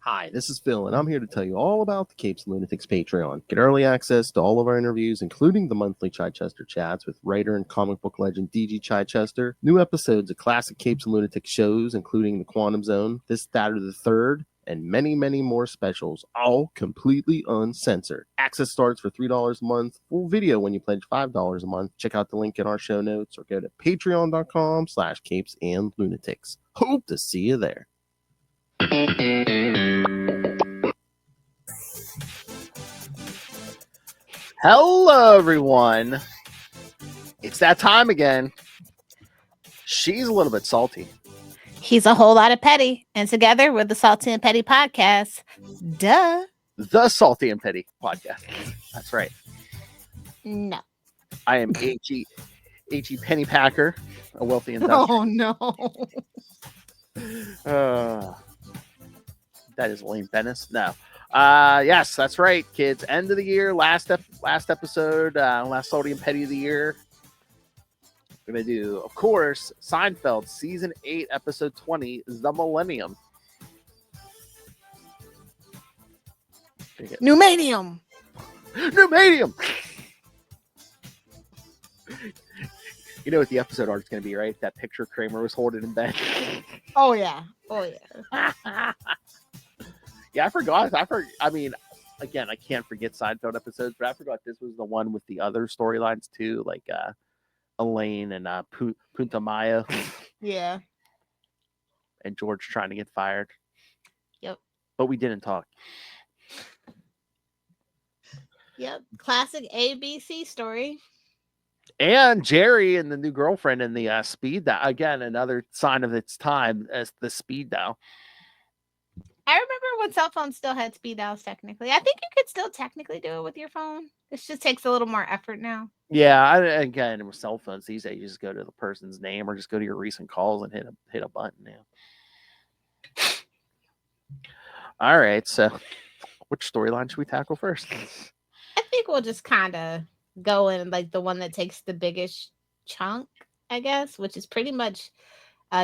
Hi, this is Phil, and I'm here to tell you all about the Capes and Lunatics Patreon. Get early access to all of our interviews, including the monthly Chichester chats with writer and comic book legend DG Chichester, new episodes of classic Capes and Lunatics shows, including The Quantum Zone, This, That, or the Third, and many, many more specials, all completely uncensored. Access starts for $3 a month, full video when you pledge $5 a month. Check out the link in our show notes or go to patreon.com/capesandlunatics. Hope to see you there. Hello, everyone. It's that time again. She's a little bit salty. He's a whole lot of petty. And together we're the Salty and Petty Podcast. Duh. The Salty and Petty Podcast. That's right. No. I am H.E. Pennypacker, a wealthy industrialist. Oh, no. That is Lane Bennis. No. Yes, that's right, kids. End of the year, last episode, last Salty and Petty of the year. We're going to do, of course, Seinfeld, Season 8, Episode 20, The Millennium. Numanium. Numanium! You know what the episode art's going to be, right? That picture Kramer was holding in bed. Oh, yeah. Yeah, I forgot. I mean, again, I can't forget Seinfeld episodes, but I forgot this was the one with the other storylines, too, like Elaine and Punta Maya. Yeah. And George trying to get fired. Yep. But we didn't talk. Yep. Classic ABC story. And Jerry and the new girlfriend in the speed dial. Again, another sign of its time as the speed dial. I remember when cell phones still had speed dials, technically. I think you could still technically do it with your phone. This just takes a little more effort now. Yeah, again, with cell phones these days, you just go to the person's name or just go to your recent calls and hit a button now. All right, so which storyline should we tackle first? I think we'll just kind of go in like the one that takes the biggest chunk, I guess, which is pretty much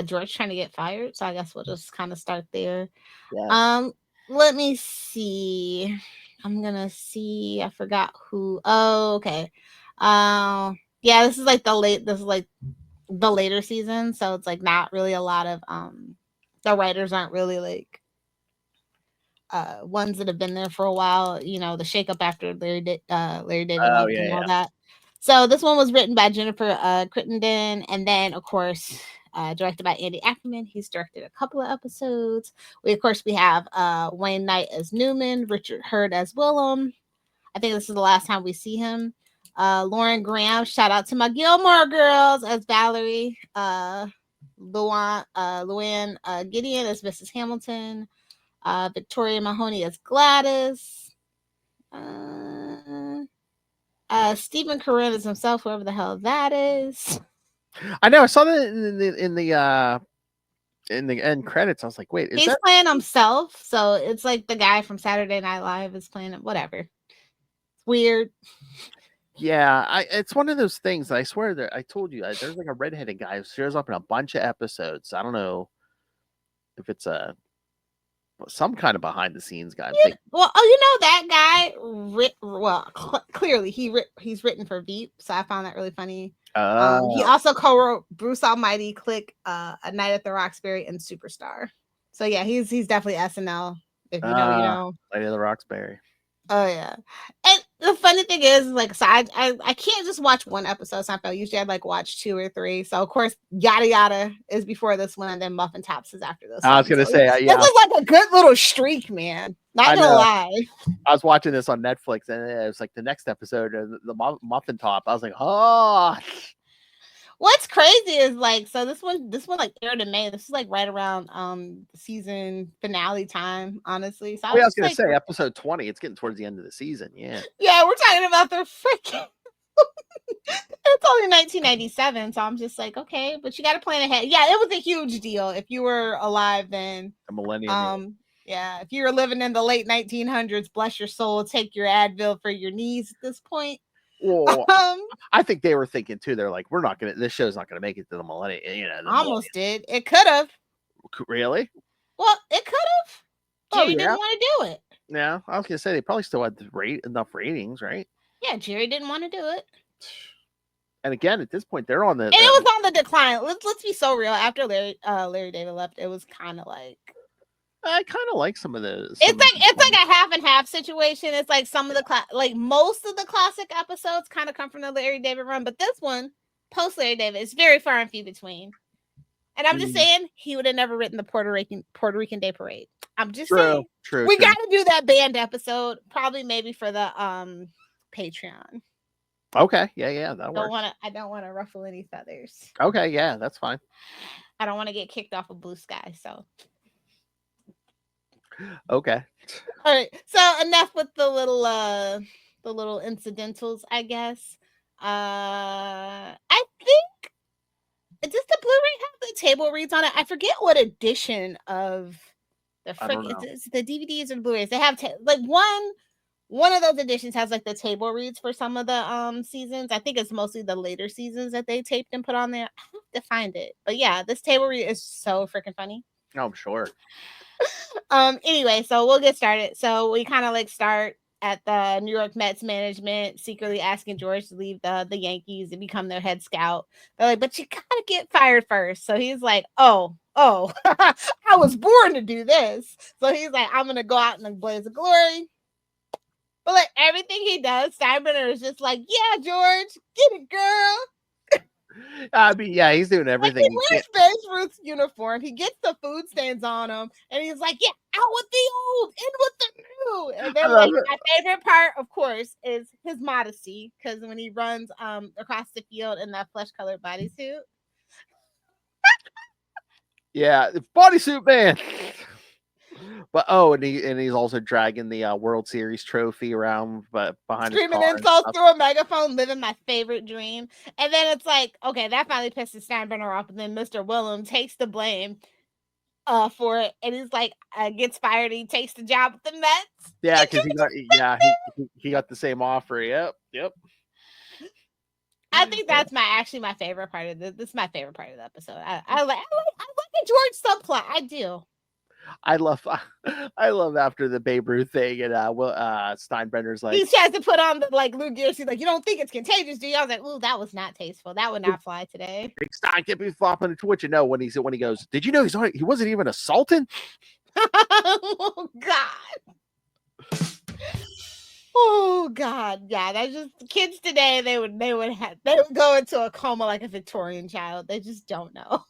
George trying to get fired. So I guess we'll just kind of start there. Yes. Let me see. I'm gonna see. I forgot who. Oh, okay. Yeah, this is like the later season, so it's like not really a lot of the writers aren't really like ones that have been there for a while. You know, the shakeup after Larry David and all that. So this one was written by Jennifer Crittenden, and then of course directed by Andy Ackerman. He's directed a couple of episodes. We have Wayne Knight as Newman, Richard Hurd as Willem. I think this is the last time we see him. Lauren Graham, shout out to my Gilmore Girls, as Valerie. Luann Gideon as Mrs. Hamilton. Victoria Mahoney as Gladys. Stephen Corinne as himself, whoever the hell that is. I know. I saw that in the end credits. I was like, wait, he's playing himself? So it's like the guy from Saturday Night Live is playing it. Whatever. It's weird. Yeah, it's one of those things. I swear that I told you there's like a redheaded guy who shows up in a bunch of episodes. I don't know if it's some kind of behind the scenes guy. Yeah. Well, that guy. Clearly he's written for Veep, so I found that really funny. He also co-wrote Bruce Almighty, Click, A Night at the Roxbury, and Superstar. So yeah, he's definitely SNL. If you know, you know. Lady of the Roxbury. Oh yeah, and the funny thing is, like, so I can't just watch one episode. Seinfeld. Usually I'd like watch 2 or 3. So of course, Yada Yada is before this one, and then Muffin Tops is after this. I was gonna say, yeah, this was like a good little streak, man. Not gonna lie. I was watching this on Netflix, and it was like the next episode of the Muffin Top. I was like, oh. What's crazy is like, so this one like aired in May. This is like right around the season finale time, honestly. So I was gonna say episode 20. It's getting towards the end of the season. Yeah. Yeah, we're talking about the freaking. It's only 1997, so I'm just like, okay, but you got to plan ahead. Yeah, it was a huge deal if you were alive then. A millennium. Yeah, if you were living in the late 1900s, bless your soul, take your Advil for your knees at this point. Well, I think they were thinking too. They're like, this show's not gonna make it to the millennium. Almost did. It could have. Really? Well, it could have. Jerry didn't want to do it. Yeah, I was gonna say they probably still had enough ratings, right? Yeah, Jerry didn't want to do it. And again, at this point, they're on the. And it was on the decline. Let's be so real. After Larry David left, it was kind of like. I kind of like some of those. It's like a half and half situation. It's like some of the like most of the classic episodes kind of come from the Larry David run, but this one post Larry David is very far and few between. And I'm just saying he would have never written the Puerto Rican Day Parade. I'm just saying. We got to do that band episode, probably maybe for the Patreon. Okay, yeah, that works. I don't want to ruffle any feathers. Okay, yeah, that's fine. I don't want to get kicked off of Blue Sky, so. Okay. All right. So enough with the little incidentals, I guess. I think does the Blu-ray have the table reads on it? I forget what edition of the it's the DVDs or the Blu-rays. They have like one of those editions has like the table reads for some of the seasons. I think it's mostly the later seasons that they taped and put on there. I have to find it. But yeah, this table read is so freaking funny. Oh, I'm sure. Anyway, so we'll get started. So we kind of like start at the New York Mets management secretly asking George to leave the Yankees and become their head scout. They're like, but you gotta get fired first. So he's like, oh, I was born to do this. So he's like, I'm gonna go out in the blaze of glory. But like everything he does, Steinbrenner is just like, yeah, George, get it, girl. I mean, yeah, he's doing everything. Like he wears Babe Ruth's uniform. He gets the food stains on him, and he's like, "Yeah, out with the old, in with the new." And then, like, my favorite part, of course, is his modesty, because when he runs across the field in that flesh-colored bodysuit. Yeah, bodysuit man. But and he's also dragging the World Series trophy around, but behind screaming his car insults through a megaphone, living my favorite dream. And then it's like, okay, that finally pisses Steinbrenner off, and then Mr. Willem takes the blame for it, and he's like gets fired. And he takes the job with the Mets. Yeah, because he got the same offer. Yep. I think that's my favorite part of this. This is my favorite part of the episode. I like the George subplot. I do. I love after the Babe Ruth thing, and Steinbrenner's like, he tries to put on the like Lou Gears. He's like, you don't think it's contagious, do you? I was like, ooh, that was not tasteful. That would not fly today. Big Stein can't be flopping a Twitch. And no, when he goes, did you know he wasn't even assaulting? Oh God. Oh God, yeah. That's just kids today. They would go into a coma like a Victorian child. They just don't know.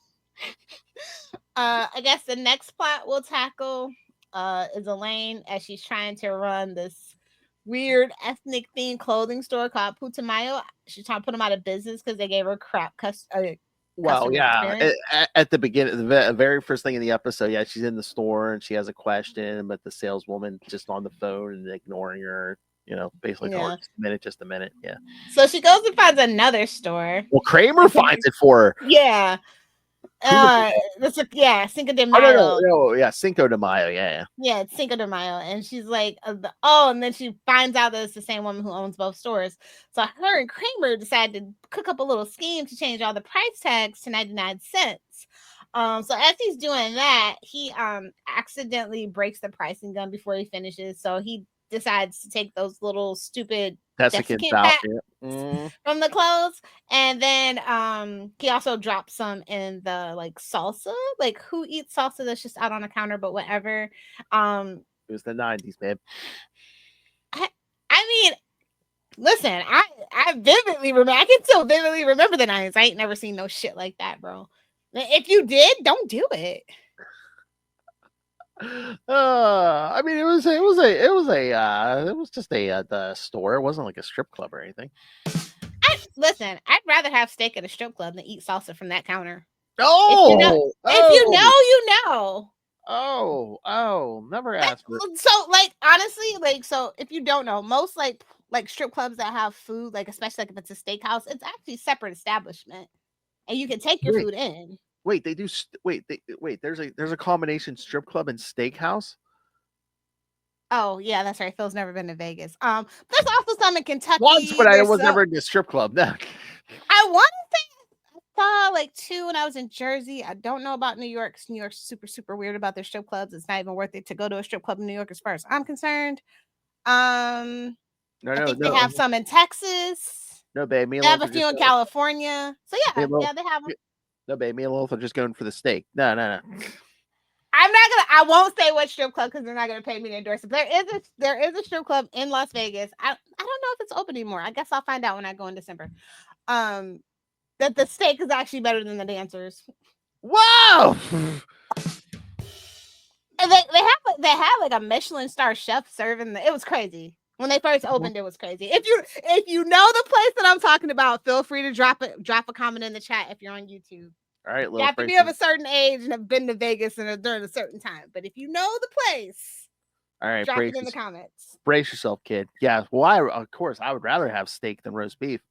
I guess the next plot we'll tackle is Elaine as she's trying to run this weird ethnic themed clothing store called Putumayo. She's trying to put them out of business because they gave her crap well, yeah. At the beginning, the very first thing in the episode, yeah, she's in the store and she has a question, but the saleswoman just on the phone and ignoring her. Basically, just a minute. Yeah. So she goes and finds another store. Well, Kramer finds it for her. Yeah. Cinco de Mayo. Cinco de Mayo. Yeah, it's Cinco de Mayo, and she's like, and then she finds out that it's the same woman who owns both stores. So her and Kramer decided to cook up a little scheme to change all the price tags to 99 cents. So as he's doing that, he accidentally breaks the pricing gun before he finishes. So he decides to take those little stupid desiccant packs from the clothes, and then he also drops some in the like salsa. Like, who eats salsa that's just out on a counter? But whatever. It was the 90s, babe. I mean, listen, I vividly remember. I can still vividly remember the 90s. I ain't never seen no shit like that, bro. If you did, don't do it. I mean, it was just the store. It wasn't like a strip club or anything. Listen, I'd rather have steak at a strip club than eat salsa from that counter. Oh, if you know, you know. Oh, never asked. So, like, honestly, like, so if you don't know, most like strip clubs that have food, like especially like if it's a steakhouse, it's actually separate establishment, and you can take your food in. Wait, they do. There's a combination strip club and steakhouse. Oh yeah, that's right. Phil's never been to Vegas. There's also some in Kentucky. Once, but I was never in a strip club. No. I want to say saw like 2 when I was in Jersey. I don't know about New York. New York's super, super weird about their strip clubs. It's not even worth it to go to a strip club in New York as far as I'm concerned. I think they have some in Texas. No, babe. Me and They have Lilith a are few just in California. So yeah, Lilith, they have them. no, babe. Me and Lilith are just going for the steak. No. I won't say what strip club because they're not gonna pay me to endorse it. But there is a strip club in Las Vegas. I don't know if it's open anymore. I guess I'll find out when I go in December. That the steak is actually better than the dancers. Whoa! And they have like a Michelin star chef serving it was crazy. When they first opened, it was crazy. If you know the place that I'm talking about, feel free to drop a comment in the chat if you're on YouTube. All right, you have to be of a certain age and have been to Vegas and during a certain time. But if you know the place, all right, drop it in the comments. Brace yourself, kid. Yeah, well, of course, I would rather have steak than roast beef.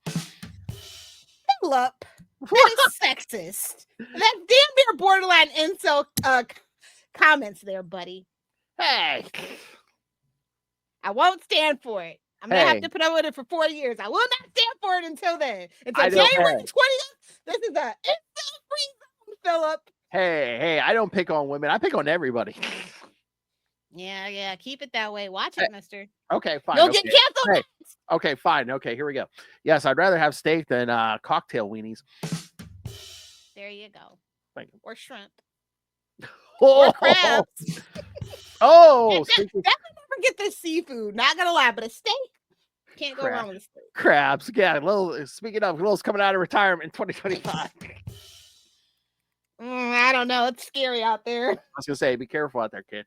Philip, that is sexist. That damn near borderline incel comments there, buddy. Hey, I won't stand for it. I'm gonna have to put up with it for 4 years. I will not stand for it until then. Until January 20th. This is a incel free zone, Philip. Hey, I don't pick on women. I pick on everybody. Yeah. Keep it that way. Watch it, mister. Okay, fine. You'll get canceled. Hey. Okay, fine. Okay, here we go. Yes, I'd rather have steak than cocktail weenies. There you go. Thank you. Or shrimp. Or crabs. Definitely never get the seafood. Not gonna lie, but a steak can't go wrong with a steak. Crabs. Yeah, speaking of, Lil's coming out of retirement in 2025. I don't know. It's scary out there. I was gonna say, be careful out there, kid.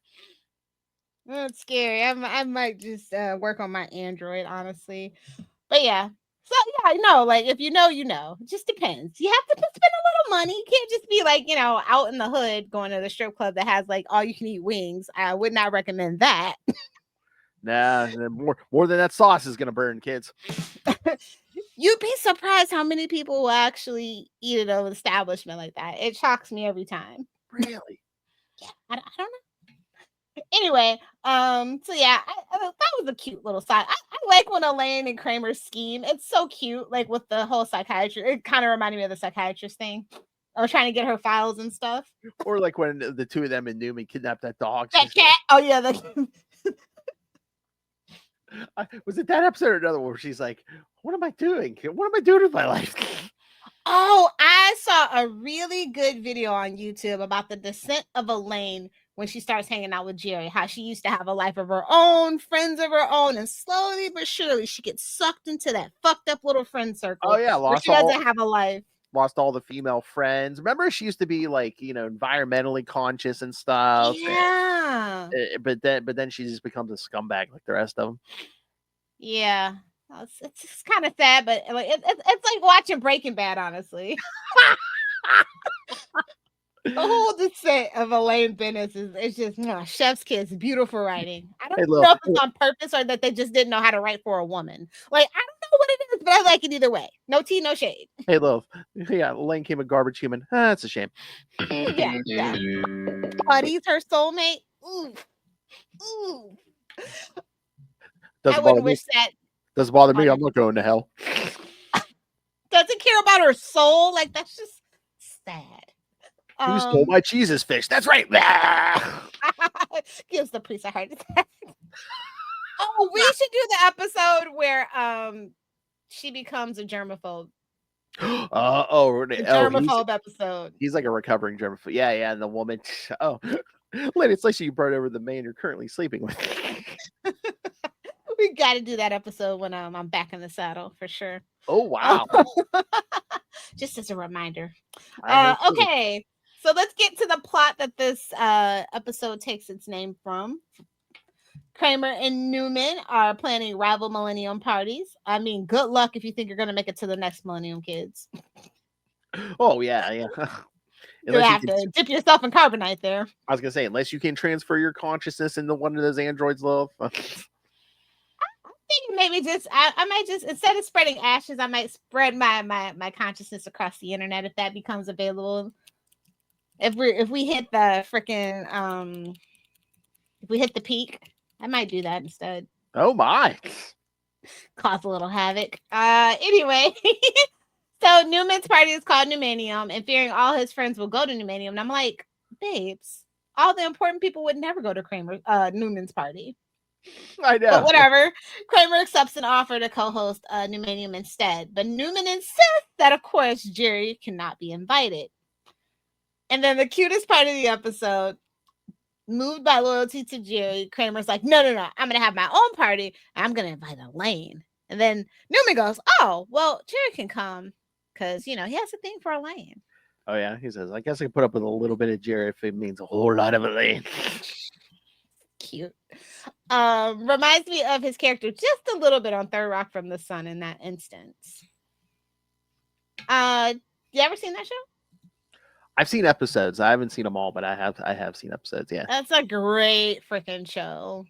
It's scary. I might just work on my Android, honestly. But yeah. So yeah, no, like if you know, you know. It just depends. You have to spend a little money. You can't just be like, out in the hood going to the strip club that has like all you can eat wings. I would not recommend that. Nah, more than that sauce is gonna burn, kids. You'd be surprised how many people will actually eat at an establishment like that. It shocks me every time. Really? Yeah, I don't know. Anyway, so yeah, that was a cute little side. I like when Elaine and Kramer scheme. It's so cute, like with the whole psychiatrist. It kind of reminded me of the psychiatrist thing. I was trying to get her files and stuff. Or like when the two of them and Newman kidnapped that dog. That cat. Oh yeah, was it that episode or another one where she's like, "What am I doing? What am I doing with my life?" Oh, I saw a really good video on YouTube about the descent of Elaine when she starts hanging out with Jerry, how she used to have a life of her own, friends of her own, and slowly but surely she gets sucked into that fucked up little friend circle. Oh yeah, she doesn't have a life. Lost all the female friends. Remember, she used to be like, environmentally conscious and stuff. Yeah. But then she just becomes a scumbag like the rest of them. Yeah. It's just kind of sad, but like it's like watching Breaking Bad, honestly. The whole descent of Elaine Bennis is just chef's kiss, beautiful writing. I don't know if it's on purpose or that they just didn't know how to write for a woman. Like, I don't know what it is, but I like it either way. No tea, no shade. Hey, Lil. Yeah, Elaine came a garbage human. That's a shame. Yeah. Buddy's her soulmate. Ooh. I wouldn't wish that. Doesn't bother me. I'm not going to hell. Doesn't care about her soul. Like, that's just sad. Who stole my Jesus fish? That's right. Gives the priest a heart attack. Oh, we should do the episode where she becomes a germaphobe. Germaphobe episode. He's like a recovering germaphobe. Yeah, and the woman. Oh, lady, it's like you brought over the man you're currently sleeping with. We got to do that episode when I'm back in the saddle for sure. Oh wow! Just as a reminder. Okay. So let's get to the plot that this episode takes its name from. Kramer and Newman are planning rival Millennium parties. I mean, good luck if you think you're going to make it to the next Millennium, kids. Oh, yeah. You have to dip yourself in carbonite there. I was going to say, unless you can transfer your consciousness into one of those androids, love. I think maybe I might just, instead of spreading ashes, I might spread my consciousness across the internet if that becomes available. If we hit the freaking if we hit the peak, I might do that instead. Oh my! Cause a little havoc. Anyway, So Newman's party is called Millennium, and fearing all his friends will go to Millennium. And I'm like, babes, all the important people would never go to Newman's party. I But know. whatever. Kramer accepts an offer to co-host Millennium instead. But Newman insists that, of course, Jerry cannot be invited. And then the cutest part of the episode, moved by loyalty to Jerry, Kramer's like, no, I'm going to have my own party. I'm going to invite Elaine. And then Newman goes, oh, well, Jerry can come because, he has a thing for Elaine. Oh, yeah. He says, I guess I can put up with a little bit of Jerry if it means a whole lot of Elaine. Cute. Reminds me of his character just a little bit on Third Rock from the Sun in that instance. You ever seen that show? I've seen episodes. I haven't seen them all, but I have seen episodes. Yeah, that's a great freaking show.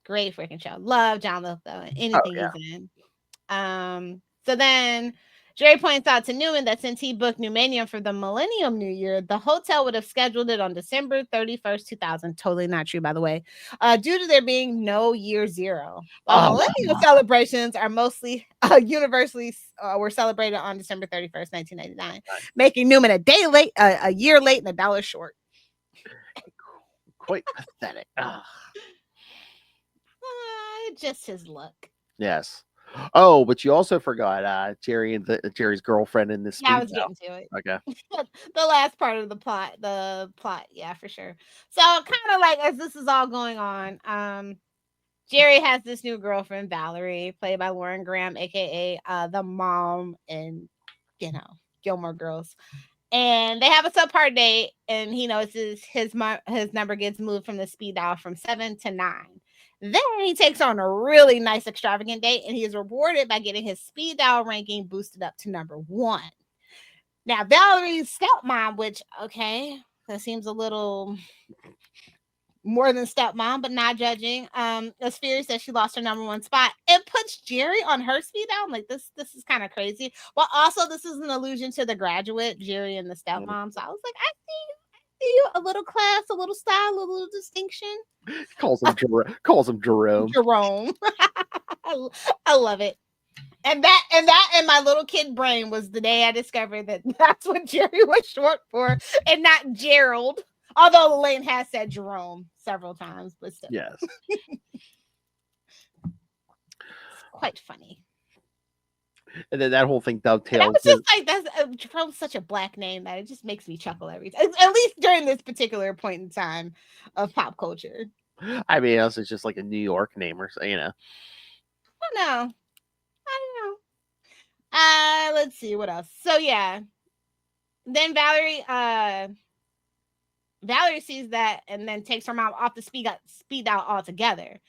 Great freaking show. Love John Lithgow. Anything he's in. So then Jerry points out to Newman that since he booked Millennium for the Millennium New Year, the hotel would have scheduled it on December 31st, 2000. Totally not true, by the way. Due to there being no year zero. Millennium celebrations are mostly universally were celebrated on December 31st, 1999, making Newman a year late and $1 short. Quite pathetic. Just his luck. Yes. Oh, but you also forgot Jerry and Jerry's girlfriend in this. Yeah, I was getting to it. Okay. The last part of the plot. Yeah, for sure. So kind of like as this is all going on, Jerry has this new girlfriend, Valerie, played by Lauren Graham, aka the mom in, Gilmore Girls. And they have a subpart date, and he notices his number gets moved from the speed dial from 7 to 9. Then he takes on a really nice extravagant date, and he is rewarded by getting his speed dial ranking boosted up to number 1. Now, Valerie's stepmom, which, okay, that seems a little more than stepmom, but not judging, is furious that she lost her number 1 spot. It puts Jerry on her speed dial. I'm like, this is kind of crazy. But also, this is an allusion to The Graduate, Jerry and the stepmom. So I was like, I see you, a little class, a little style, a little distinction. Calls him Jerome. Jerome. I love it. And that in my little kid brain was the day I discovered that that's what Jerry was short for and not Gerald. Although Elaine has said Jerome several times, but still. Yes. It's quite funny. And then that whole thing dovetails. I was just like, Jerome's such a black name that it just makes me chuckle every time. At least during this particular point in time of pop culture. I mean, it's just like a New York name or so, I don't know. Let's see what else. So yeah. Then Valerie sees that and then takes her mom off the speed dial altogether.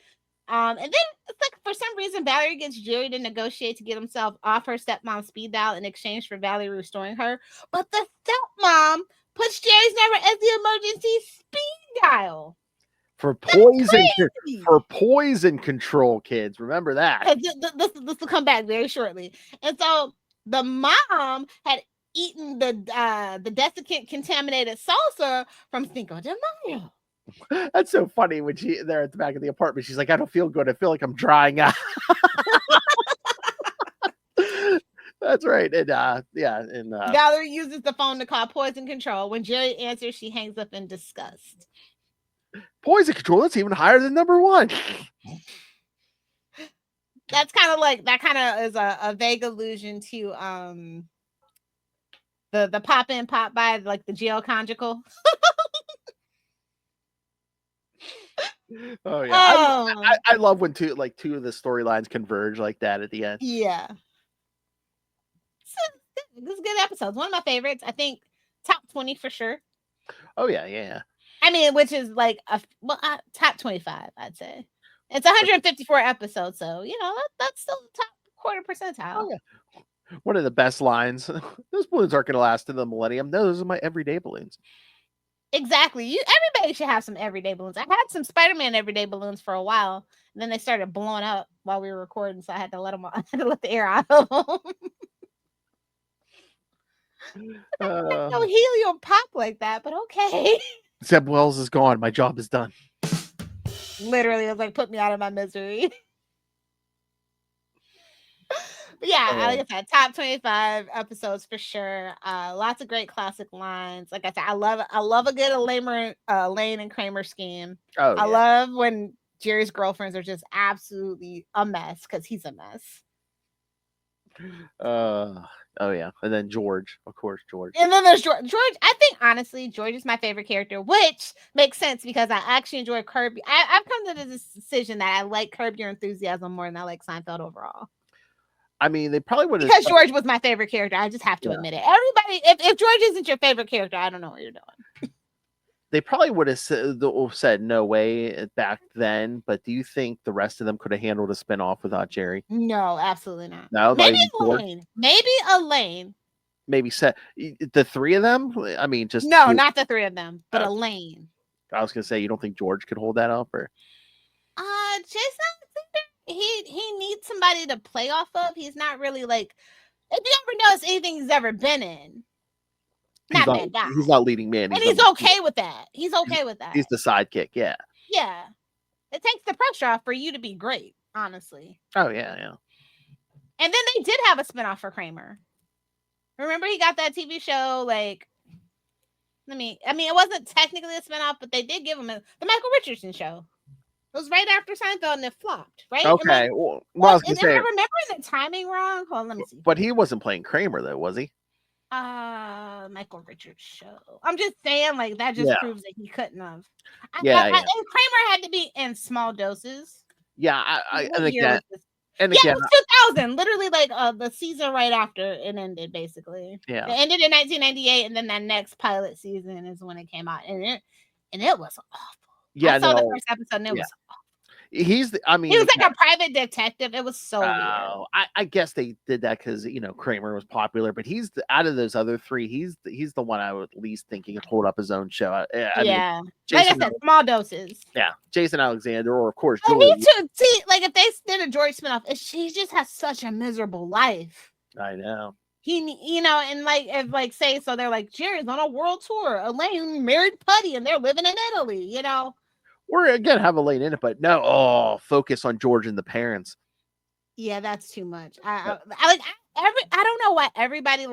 And then it's like for some reason Valerie gets Jerry to negotiate to get himself off her stepmom's speed dial in exchange for Valerie restoring her. But the stepmom puts Jerry's number as the emergency speed dial. For poison control, kids. Remember that. This will come back very shortly. And so the mom had eaten the desiccant contaminated salsa from Cinco de Mayo. That's so funny when they're at the back of the apartment. She's like, I don't feel good. I feel like I'm drying out. That's right. And Valerie uses the phone to call poison control. When Jerry answers, she hangs up in disgust. Poison control, that's even higher than number 1. That's kind of like, that kind of is a vague allusion to the pop in, pop by, like the jail conjugal. Oh yeah. I love when two of the storylines converge like that at the end. Yeah. This is good episodes. One of my favorites. I think top 20 for sure. Oh yeah. I mean, which is like top 25, I'd say. It's 154 episodes, so that's still top quarter percentile. Oh, yeah. One of the best lines. Those balloons aren't going to last in the millennium. Those are my everyday balloons. Exactly. Everybody should have some everyday balloons. I had some Spider-Man everyday balloons for a while, and then they started blowing up while we were recording, so I had to let them. I had to let the air out of them. No helium pop like that, but okay. Zeb Wells is gone. My job is done. Literally, it was like, put me out of my misery. But yeah, like I said, top 25 episodes for sure. Lots of great classic lines. Like I said, I love a good Lane and Kramer scheme. Oh, I yeah. love when Jerry's girlfriends are just absolutely a mess because he's a mess. Oh yeah, and then George, of course, George. And then there's George. I think honestly, George is my favorite character, which makes sense because I actually enjoy Curb. I've come to this decision that I like Curb Your Enthusiasm more than I like Seinfeld overall. I mean, they probably would have Because George was my favorite character. I just have to Yeah. admit it. Everybody, if George isn't your favorite character, I don't know what you're doing. They probably would have said no way back then. But do you think the rest of them could have handled a spinoff without Jerry? No, absolutely not. No, not Maybe even George? Elaine. Maybe Elaine. Maybe the three of them. I mean, just No, not the three of them, but Okay. Elaine. I was gonna say, you don't think George could hold that up, or Jason, he needs somebody to play off of. He's not really like, if you ever notice anything he's ever been in, not bad guy. He's not leading man, and he's okay with that. He's okay with that. He's the sidekick. Yeah. Yeah, it takes the pressure off for you to be great, honestly. Oh yeah, yeah. And then they did have a spinoff for Kramer. Remember, he got that TV show. Like, I mean, it wasn't technically a spinoff, but they did give him the Michael Richardson show. It was right after Seinfeld, and it flopped. Right? Okay. I was gonna say, am I remembering the timing wrong? Hold on, let me see. But he wasn't playing Kramer though, was he? Michael Richards show. I'm just saying, like, that just proves that he couldn't have. And Kramer had to be in small doses. Yeah, and again, it was 2000, literally like the season right after it ended, basically. Yeah, it ended in 1998, and then that next pilot season is when it came out, and it was awful. Yeah, I saw the first episode, and it was awful. He was like a private detective. It was so weird. I guess they did that because Kramer was popular, but he's out of those other three, he's the one I would at least think he could hold up his own show. I mean, like I said, small doses. Yeah, Jason Alexander, or of course George. Me too. See, like if they did a George spinoff, she just has such a miserable life. I know. He, and like if like say so, they're like Jerry's on a world tour. Elaine married Putty, and they're living in Italy. Or again, have Elaine in it, but no. Focus on George and the parents. Yeah, that's too much. I don't know why everybody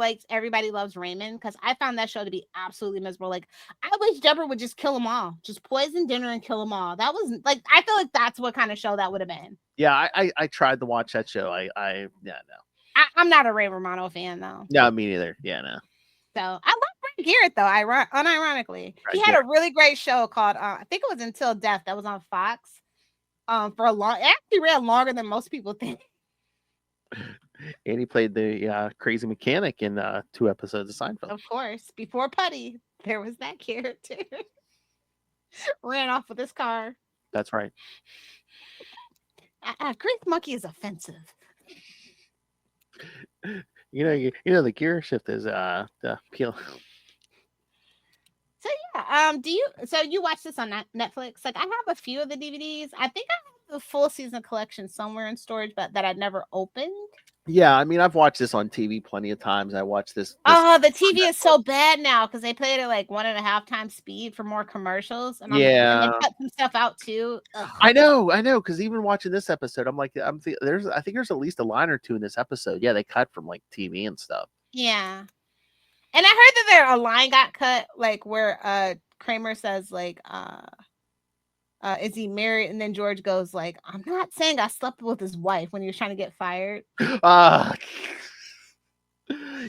loves Raymond, because I found that show to be absolutely miserable. Like, I wish Deborah would just kill them all, just poison dinner and kill them all. That was like, I feel like that's what kind of show that would have been. Yeah, I tried to watch that show. I'm not a Ray Romano fan though. No, me neither. Yeah, no. So I love Ray Garrett though. Unironically, he had a really great show called I think it was Until Death, that was on Fox. For a long, it actually ran longer than most people think. And he played the crazy mechanic in 2 episodes of Seinfeld. Of course, before Putty, there was that character. Ran off with his car. That's right. Grease Monkey is offensive. The gear shift is the peel. So yeah, so you watch this on Netflix? Like, I have a few of the DVDs. I think I have the full season collection somewhere in storage, but that I'd never opened. Yeah, I mean, I've watched this on TV plenty of times. I watched this. Oh, the TV is so bad now because they played it like 1.5 times speed for more commercials. And and they cut some stuff out too. Ugh. I know. Because even watching this episode, I'm like, I think there's at least a line or two in this episode. Yeah, they cut from like TV and stuff. Yeah, and I heard that a line got cut, like where Kramer says like, is he married? And then George goes like, I'm not saying I slept with his wife when he was trying to get fired.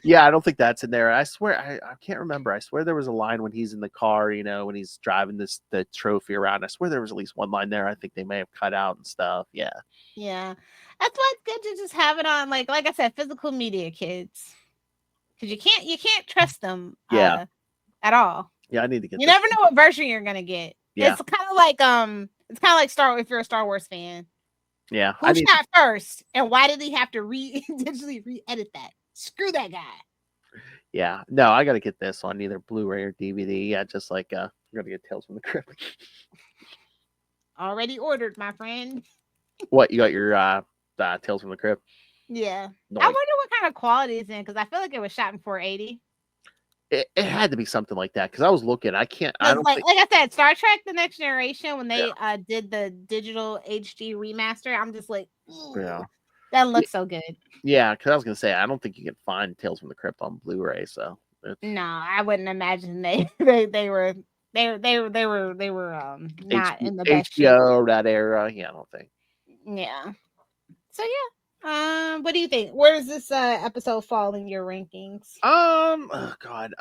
Yeah, I don't think that's in there. I swear, I can't remember. I swear there was a line when he's in the car, when he's driving the trophy around. I swear there was at least one line there. I think they may have cut out and stuff. Yeah. Yeah. That's why it's good to just have it on, like I said, physical media, kids. Because you can't trust them at all. Yeah, I need to get You never know what version you're gonna get. Yeah. It's kind of like if you're a Star Wars fan. Yeah. Who shot first? And why did he have to digitally re-edit that? Screw that guy. Yeah. No, I gotta get this on either Blu-ray or DVD. Yeah, just like I'm gonna get Tales from the Crypt. Already ordered, my friend. What, you got your Tales from the Crypt? Yeah. Nice. I wonder what kind of quality it's in, because I feel like it was shot in 480. It had to be something like that, because I was looking. I don't like I said, Star Trek: The Next Generation, when they did the digital HD remaster, I'm just like, that That looks so good. Yeah, because I was gonna say I don't think you can find Tales from the Crypt on Blu-ray, so No, I wouldn't imagine they were not in the best shape. HBO that era. Yeah, I don't think. Yeah. So yeah. What do you think? Where does this episode fall in your rankings? Oh God.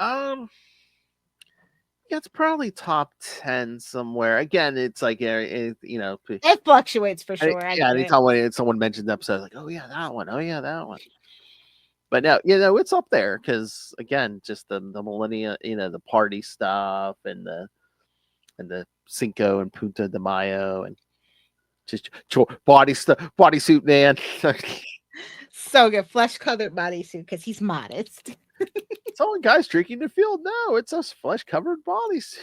Yeah, it's probably top 10 somewhere. Again, it's like It fluctuates for sure. I yeah. get it. Anytime when someone mentions the episode, like, oh yeah, that one. Oh yeah, that one. But no, it's up there because again, just the millennia, the party stuff and the Cinco and Punta de Mayo and just bodysuit man. So good, flesh-colored bodysuit because he's modest. Someone guys drinking the field. No, it's a flesh-covered bodysuit.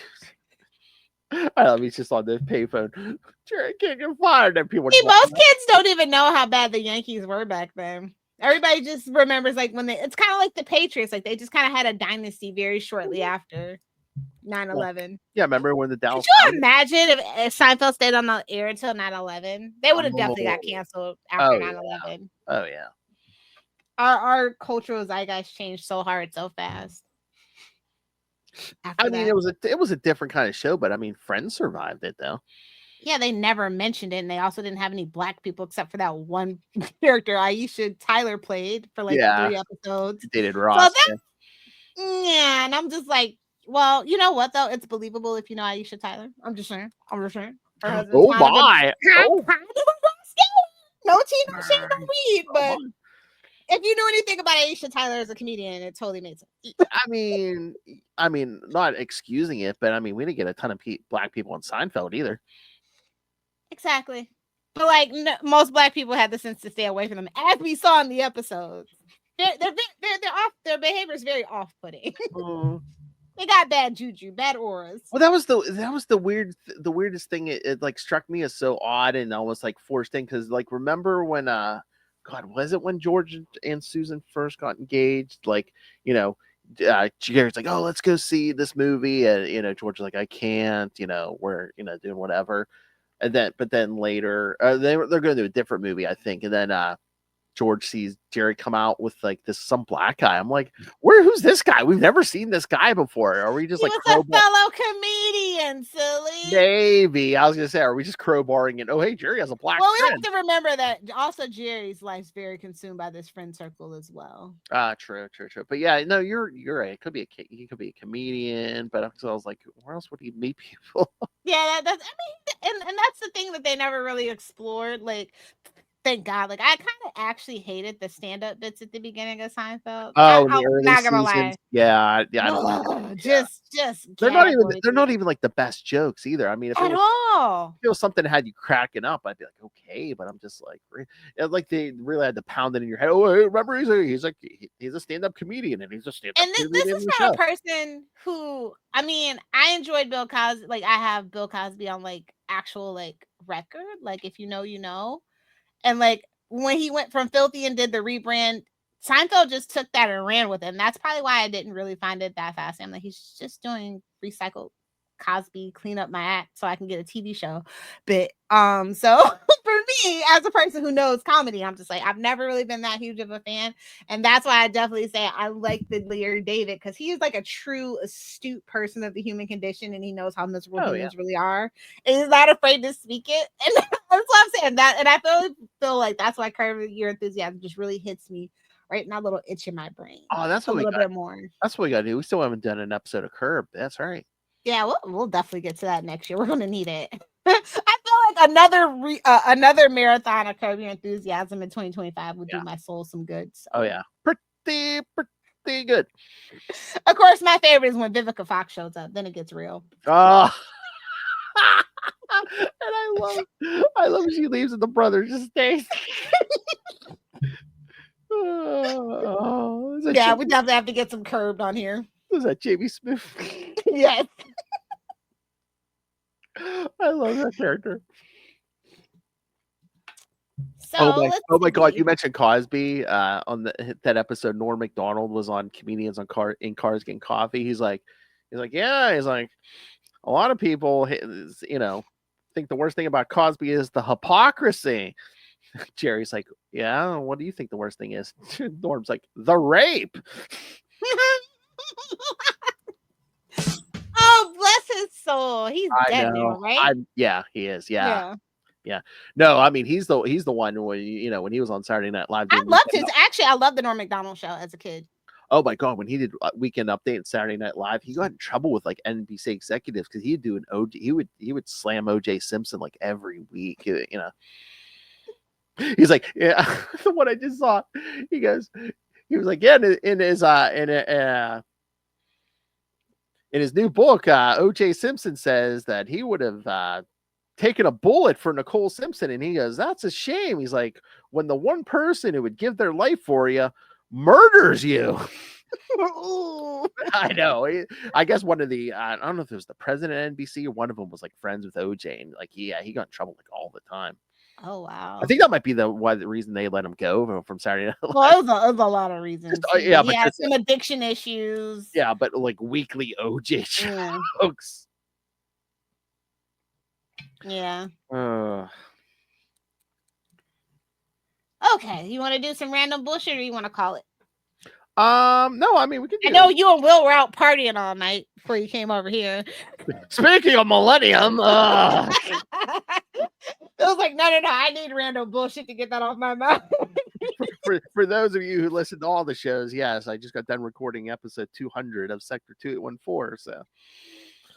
I love he's just on the payphone. Jerry can't get fired. And people See, most kids don't even know how bad the Yankees were back then. Everybody just remembers like when it's kind of like the Patriots, like they just kind of had a dynasty very shortly after 9/11. Yeah, remember when the Dallas? Could you imagine if Seinfeld stayed on the air until 9/11? They would have definitely got canceled after 9/11. Oh yeah. Our cultural zeitgeist changed so hard, so fast. I mean, it was a different kind of show, but I mean, Friends survived it though. Yeah, they never mentioned it, and they also didn't have any black people except for that one character Aisha Tyler played for like 3 episodes. Dated Ross. So yeah, and I'm just like, well, you know what though? It's believable if you know Aisha Tyler. I'm just saying. Her husband's Oh my! No tea, no shade, no weed. But if you knew anything about Aisha Tyler as a comedian, it totally makes sense. I mean, not excusing it, but I mean, we didn't get a ton of black people on Seinfeld either. Exactly. But like most black people had the sense to stay away from them, as we saw in the episodes. They're off. Their behavior is very off-putting. They got bad juju, bad auras. Well, that was the weirdest thing. It like struck me as so odd and almost like forced in because like remember when God, was it when George and Susan first got engaged? Like Gary's like, oh, let's go see this movie, and George is like, I can't. We're doing whatever. And then later, they're going to do a different movie, I think. And then George sees Jerry come out with like some black guy. I'm like, who's this guy? We've never seen this guy before. Are we just he like was a fellow comedian, silly? Maybe. I was gonna say, are we just crowbarring it? Oh, hey, Jerry has a black friend. We have to remember that also Jerry's life's very consumed by this friend circle as well. True. But yeah, no, you're right. It could be he could be a comedian, but I was like, where else would he meet people? Yeah, that's and that's the thing that they never really explored. Like, thank God. Like, I kind of actually hated the stand-up bits at the beginning of Seinfeld. Oh, I'm not gonna lie. Yeah. Just they're not even like the best jokes either. I mean, if at all, if it was something that had you cracking up, I'd be like, okay, but I'm just like they really had to pound it in your head. Oh, remember he's a stand-up comedian and he's a stand-up comedian. And this is from a person who, I mean, I enjoyed Bill Cosby. Like, I have Bill Cosby on like actual like record. Like, if you know, you know. And like when he went from Filthy and did the rebrand, Seinfeld just took that and ran with it. And that's probably why I didn't really find it that fast. I'm like, he's just doing recycled Cosby, clean up my act so I can get a TV show. But so for me, as a person who knows comedy, I'm just like, I've never really been that huge of a fan. And that's why I definitely say I like the Larry David, because he is like a true astute person of the human condition, and he knows how miserable humans really are. And he's not afraid to speak it. And that's what I'm saying. That, and I feel like that's why Curb Your Enthusiasm just really hits me right in that little itch in my brain. Oh, that's what a little bit more. That's what we gotta do. We still haven't done an episode of Curb. That's right. Yeah, we'll definitely get to that next year. We're gonna need it. I feel like another marathon of Curb Your Enthusiasm in 2025 would do my soul some good. So. Oh yeah, pretty good. Of course, my favorite is when Vivica Fox shows up. Then it gets real. Oh, and I love she leaves and the brother just stays. Yeah, we definitely have to get some Curbed on here. Was that Jamie Smith? Yes. I love that character. So oh my God! You mentioned Cosby on that episode. Norm Macdonald was on Comedians in Cars Getting Coffee. He's like, a lot of people, think the worst thing about Cosby is the hypocrisy. Jerry's like, yeah, what do you think the worst thing is? Norm's like, the rape. Oh, bless his soul. He's I dead know. now, right? Yeah, he is. Yeah. Yeah. Yeah. No, I mean he's the one when when he was on Saturday Night Live I doing loved Weekend I loved the Norm Macdonald show as a kid. Oh my god, when he did Weekend Update and Saturday Night Live, he got in trouble with like NBC executives because he'd do an OJ. He would slam OJ Simpson like every week. He's like, yeah, the one I just saw. He goes, he was like, yeah, in his new book, OJ Simpson says that he would have taken a bullet for Nicole Simpson, and he goes, that's a shame. He's like, when the one person who would give their life for you murders you. I know. I guess one of the I don't know if it was the president of NBC or one of them was like friends with OJ, and like he got in trouble like all the time. Oh wow! I think that might be the reason they let him go from Saturday Night Live. Well, it was a lot of reasons. Yeah, he had some addiction issues. Yeah, but like weekly OJ jokes. Yeah. Okay, you want to do some random bullshit, or you want to call it? No, I mean we could. I know you and Will were out partying all night before you came over here. Speaking of Millennium, it was like, no, I need random bullshit to get that off my mouth. for those of you who listen to all the shows, yes, I just got done recording episode 200 of Sector 2814. So,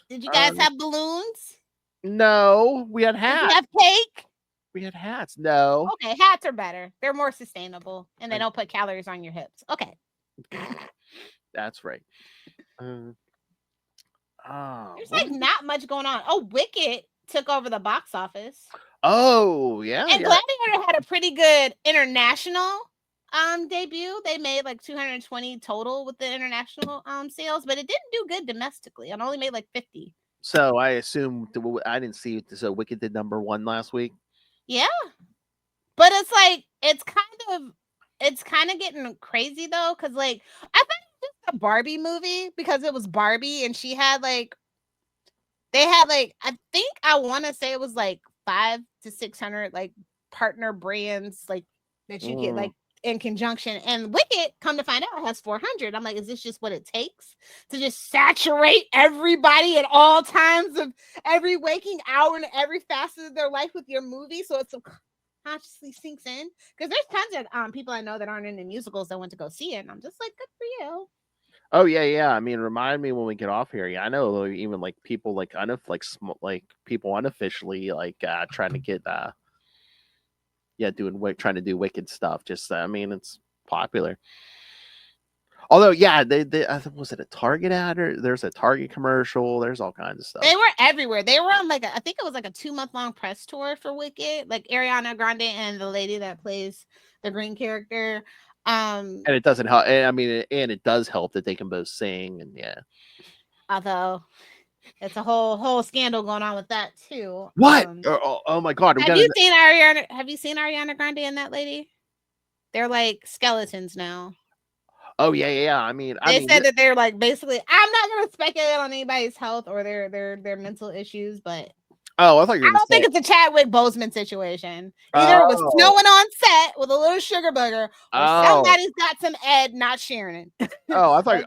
did you guys have balloons? No, we had hats. Did you have cake? We had hats. No. Okay, hats are better. They're more sustainable, and they don't put calories on your hips. Okay. That's right. There's like not much going on. Oh, Wicked took over the box office. Oh, yeah. And Gladiator had a pretty good international debut. They made like 220 total with the international sales, but it didn't do good domestically. It only made like 50. So I assume I didn't see it. So Wicked did #1 last week. Yeah. But it's like it's kind of getting crazy though, because like I thought it was just a Barbie movie because it was Barbie and she had like they had like I think I want to say it was like 500 to 600 like partner brands like that you get like in conjunction, and Wicked, come to find out, has 400. I'm like, is this just what it takes to just saturate everybody at all times of every waking hour and every facet of their life with your movie so it's consciously sinks in? Because there's tons of people I know that aren't into musicals that went to go see it, and I'm just like, good for you. Oh yeah. I mean, remind me when we get off here. Yeah, I know even like people like people unofficially like trying to get trying to do Wicked stuff. Just I mean, it's popular. Although, yeah, they was it a Target ad or there's a Target commercial? There's all kinds of stuff. They were everywhere. They were on I think it was like a 2-month-long press tour for Wicked, like Ariana Grande and the lady that plays the green character. And it doesn't help. I mean, and it does help that they can both sing, and yeah. Although it's a whole scandal going on with that too. What? Oh my God! Have you seen Ariana Grande and that lady? They're like skeletons now. Oh yeah. I mean, they said that they're like basically. I'm not going to speculate on anybody's health or their mental issues, but oh, I thought you were. I don't think it's a Chadwick Boseman situation. Either it was snowing on set with a little sugar booger, or somebody's got some Ed not sharing it. Oh, I thought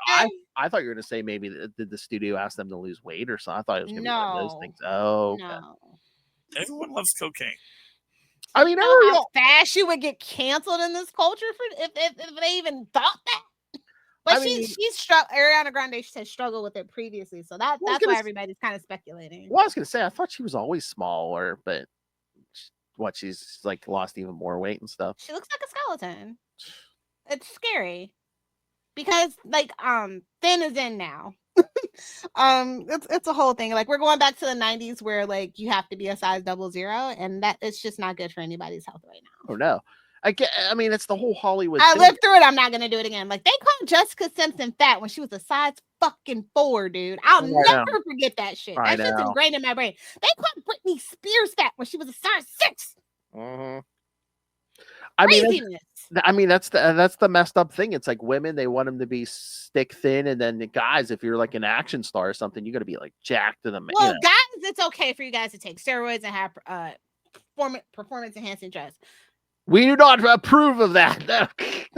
I thought you were going to say maybe did the studio ask them to lose weight or something. I thought it was going to be one of those things. Oh, okay. No. Everyone loves cocaine. I mean, how fast you would get canceled in this culture for if they even thought that. But she's Ariana Grande has struggled with it previously, so that's why everybody's kind of speculating. Well, I was gonna say I thought she was always smaller, but she's like lost even more weight and stuff. She looks like a skeleton. It's scary because like thin is in now. It's a whole thing. Like we're going back to the 90s where like you have to be a size 00, and that it's just not good for anybody's health right now. Oh no. I mean, it's the whole Hollywood. I lived through it. I'm not gonna do it again. Like they called Jessica Simpson fat when she was a size fucking 4, dude. I'll never forget that shit. That shit's ingrained in my brain. They called Britney Spears fat when she was a size 6. Mm-hmm. I mean, that's the messed up thing. It's like women, they want them to be stick thin, and then the guys, if you're like an action star or something, you got to be like jacked to them. Well, guys, it's okay for you guys to take steroids and have performance enhancing drugs. We do not approve of that. No,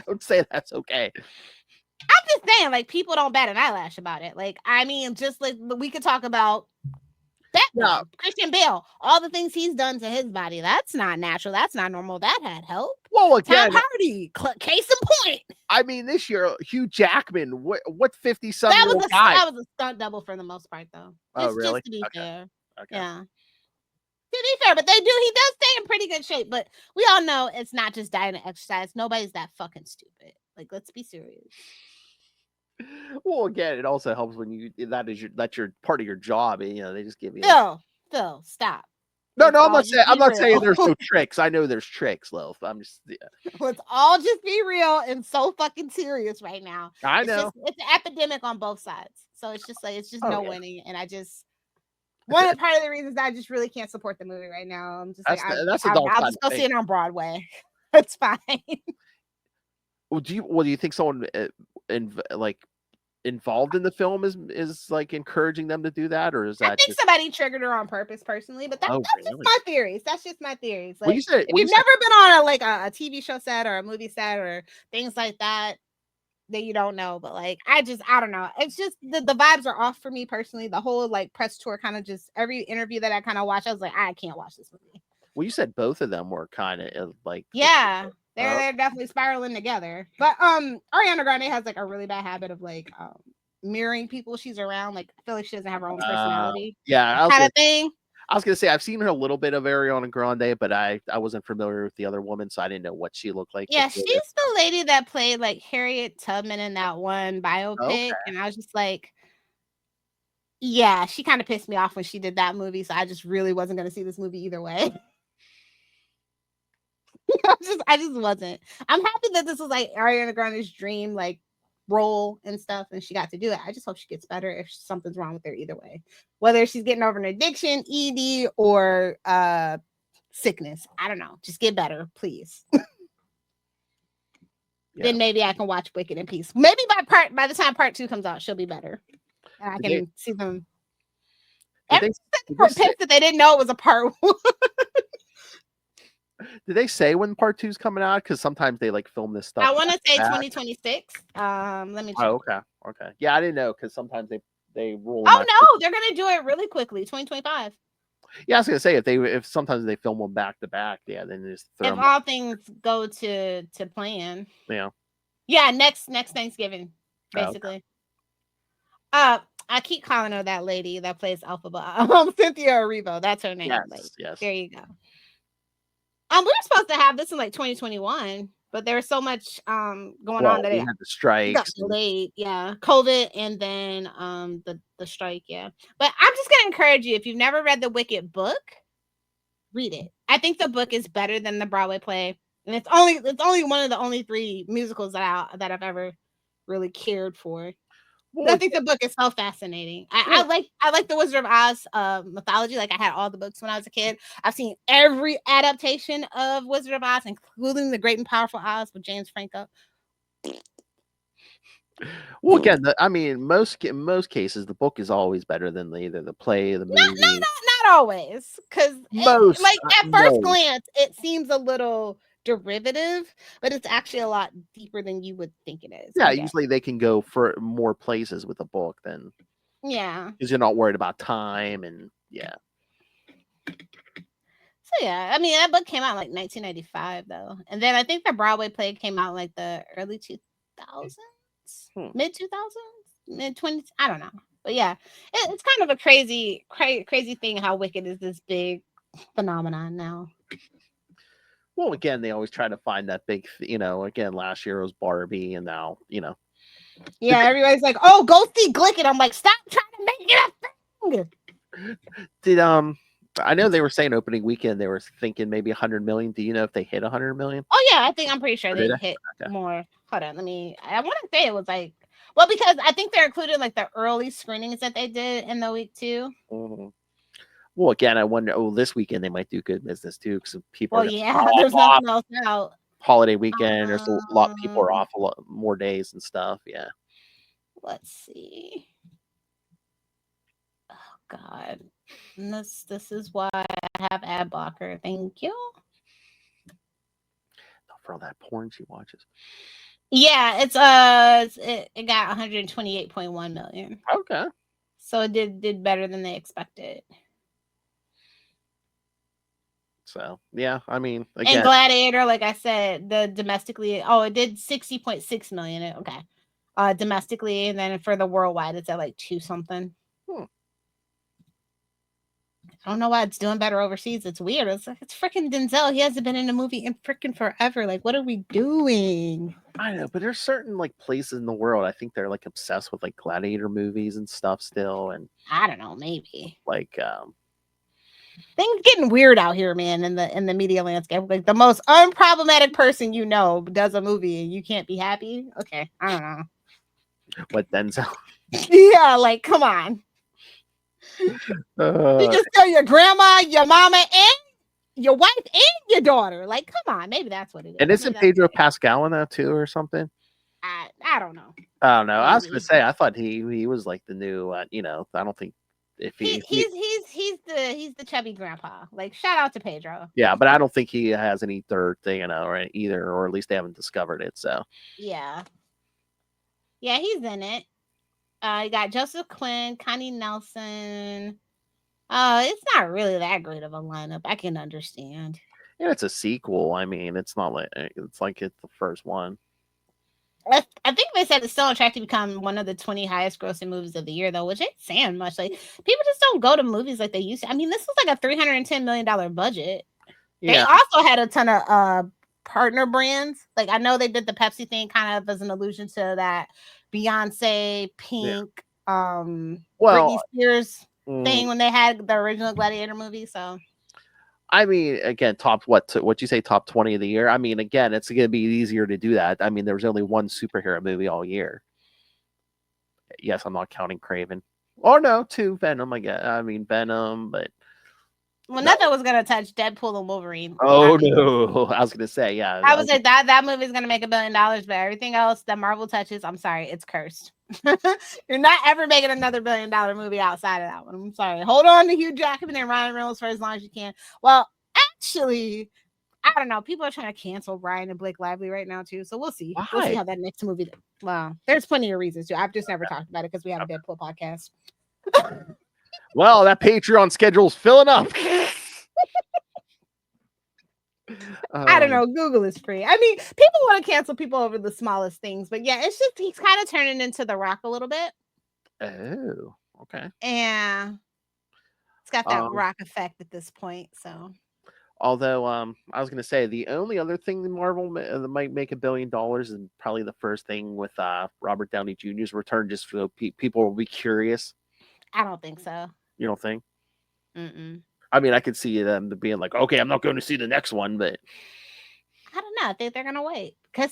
don't say that's okay. I'm just saying, like, people don't bat an eyelash about it. Like, I mean, just like we could talk about Batman, Christian Bale, all the things he's done to his body. That's not natural. That's not normal. That had help. Well, again, Tom Hardy, case in point. I mean, this year, Hugh Jackman, what 50-something-year-old guy? That was a stunt double for the most part, though. Oh, really? Just to be fair. Okay. Yeah. To be fair, but he does stay in pretty good shape. But we all know it's not just diet and exercise. Nobody's that fucking stupid. Like, let's be serious. Well, again, it also helps when that's your part of your job. You know, they just give you. Phil, stop. No, I'm not saying there's no tricks. I know there's tricks, Lilith. I'm just. Yeah. Let's all just be real and so fucking serious right now. I know it's an epidemic on both sides. So it's just winning, and I just. Part of the reasons I just really can't support the movie right now. I'm just I'll just go see it on Broadway. It's fine. Well, do you think someone involved in the film is like encouraging them to do that, or is that? I think somebody triggered her on purpose, personally, but that's just my theories. That's just my theories. Like, if you've never been on a TV show set or a movie set or things like that, then you don't know. But like, I don't know. It's just the vibes are off for me personally. The whole like press tour, kind of just every interview that I kind of watched, I was like, I can't watch this movie. Well, you said both of them were kind of like they're definitely spiraling together. But Ariana Grande has like a really bad habit of like mirroring people she's around. Like, I feel like she doesn't have her own personality. Kind of thing. I was gonna say I've seen her a little bit of Ariana Grande, but I wasn't familiar with the other woman, so I didn't know what she looked like. Yeah, she's the lady that played like Harriet Tubman in that one biopic, and I was just like, yeah, she kind of pissed me off when she did that movie, so I just really wasn't gonna see this movie either way. I just wasn't. I'm happy that this was like Ariana Grande's dream, like, role and stuff, and she got to do it. I just hope she gets better if something's wrong with her either way, whether she's getting over an addiction, ED, or sickness. I don't know. Just get better, please. Then maybe I can watch Wicked in peace. Maybe by the time part 2 comes out, she'll be better, and I can see them. Pissed that they didn't know it was a part 1. Did they say when part 2 is coming out? Because sometimes they like film this stuff. I want to say 2026. Let me check. Oh, okay. Yeah, I didn't know, because sometimes they roll. Oh no, they're gonna do it really quickly. 2025. Yeah, I was gonna say if sometimes they film them back to back, yeah, then just throw them. All things go to plan. Yeah, next Thanksgiving, basically. I keep calling her that lady that plays Alphaba. Cynthia Erivo, that's her name. Yes. There you go. We were supposed to have this in like 2021, but there was so much going on that we had the strikes. Got delayed. Yeah, COVID, and then the strike. Yeah, but I'm just gonna encourage you, if you've never read the Wicked book, read it. I think the book is better than the Broadway play, and it's only one of the only 3 musicals that I've ever really cared for. Well, I think the book is so fascinating. I like the Wizard of Oz mythology. Like, I had all the books when I was a kid. I've seen every adaptation of Wizard of Oz, including the Great and Powerful Oz with James Franco. Well, again, most cases the book is always better than either the play or the movie. Not always, because at first glance it seems a little derivative, but it's actually a lot deeper than you would think it is. Yeah, usually they can go for more places with a book than because you're not worried about time and So yeah, I mean, that book came out in like 1995 though, and then I think the Broadway play came out like the early 2000s, mid 2000s, mid 20s. I don't know, but yeah, it's kind of a crazy thing how Wicked is this big phenomenon now. Well, again, they always try to find that big, again, last year was Barbie, and now, Yeah, everybody's like, oh, go see Glick, and I'm like, stop trying to make it a thing. I know they were saying opening weekend, they were thinking maybe 100 million. Do you know if they hit 100 million? Oh, yeah, I'm pretty sure they hit more. Hold on, I want to say it was like, well, because I think they're included like the early screenings that they did in the week too. Mm-hmm. Well, again, I wonder. Oh, this weekend they might do good business too, because people. Well, there's nothing else out. Holiday weekend, there's a lot. People are off a lot more days and stuff. Yeah. Let's see. Oh God, and this is why I have ad blocker. Thank you. for all that porn she watches. Yeah, it got 128.1 million. Okay. So it did better than they expected. So yeah, I mean, And again, Gladiator, like I said, it did 60.6 million. Okay. Domestically, and then for the worldwide, it's at like 2 something. I don't know why it's doing better overseas. It's weird. It's like, it's freaking Denzel. He hasn't been in a movie in freaking forever. Like, what are we doing? I know, but there's certain like places in the world I think they're like obsessed with like gladiator movies and stuff still, and I don't know, maybe like things getting weird out here, man. In the media landscape, like the most unproblematic person you know does a movie and you can't be happy. Okay, I don't know. what Denzel. Yeah, like come on. You just tell your grandma, your mama, and your wife and your daughter. Like, come on, maybe that's what it is. And isn't Pedro Pascal in that too, or something? I don't know. I don't know. Maybe. I was gonna say I thought he was like the new. You know, I don't think if he's the chubby grandpa. Like, shout out to Pedro. Yeah, but I don't think he has any third thing, you know, right? Either, or at least they haven't discovered it. So yeah, he's in it. You got Joseph Quinn, Connie Nelson. It's not really that great of a lineup. I can understand. Yeah, it's a sequel. I mean, it's not like it's the first one. I think they said it's still on track to become one of the 20 highest grossing movies of the year, though, which ain't saying much. Like, people just don't go to movies like they used to. I mean, this was like a $310 million budget. Yeah. They also had a ton of partner brands. Like, I know they did the Pepsi thing kind of as an allusion to that Beyonce, Pink, Britney Spears thing when they had the original Gladiator movie. So, I mean, again, top what you say, top 20 of the year. I mean, again, it's going to be easier to do that. I mean, there was only one superhero movie all year. Yes, I'm not counting Craven. Or no, 2 Venom. I mean Venom, but nothing was gonna touch Deadpool and Wolverine. Oh no, I was gonna say, yeah. I was like that movie is gonna make $1 billion, but everything else that Marvel touches, I'm sorry, it's cursed. You're not ever making another $1 billion movie outside of that one. I'm sorry. Hold on to Hugh Jackman and Ryan Reynolds for as long as you can. Well, actually, I don't know. People are trying to cancel Brian and Blake Lively right now too, so we'll see. Why? We'll see how that next movie. Well, there's plenty of reasons too. I've just never talked about it because we have a Deadpool podcast. Well, that Patreon schedule's filling up. I don't know. Google is free. I mean, people want to cancel people over the smallest things, but yeah, it's just he's kind of turning into The Rock a little bit. Oh, okay. Yeah, it's got that Rock effect at this point. So, although I was gonna say the only other thing that Marvel that might make $1 billion is probably the first thing with Robert Downey Jr.'s return, just so people will be curious. I don't think so. You don't think? Mm-mm. I mean, I could see them being like, okay, I'm not going to see the next one, but I don't know. I think they're gonna wait because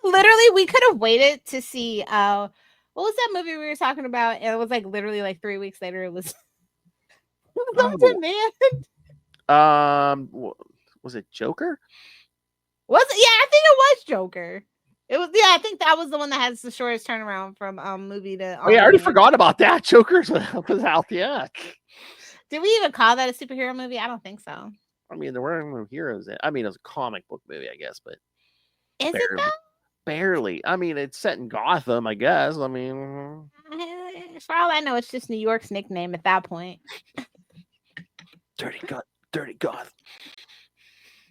literally, we could have waited to see. What was that movie we were talking about? It was like literally like 3 weeks later. It was. Man. Was it Joker? Was it? Yeah, I think it was Joker. It was. Yeah, I think that was the one that has the shortest turnaround from movie to. Oh yeah, I already forgot about that. Joker was out. Yeah. Did we even call that a superhero movie? I don't think so. I mean, there weren't no heroes. I mean, it was a comic book movie, I guess, but is it though? Barely. I mean, it's set in Gotham, I guess. I mean, for all I know, it's just New York's nickname at that point. Dirty Gotham.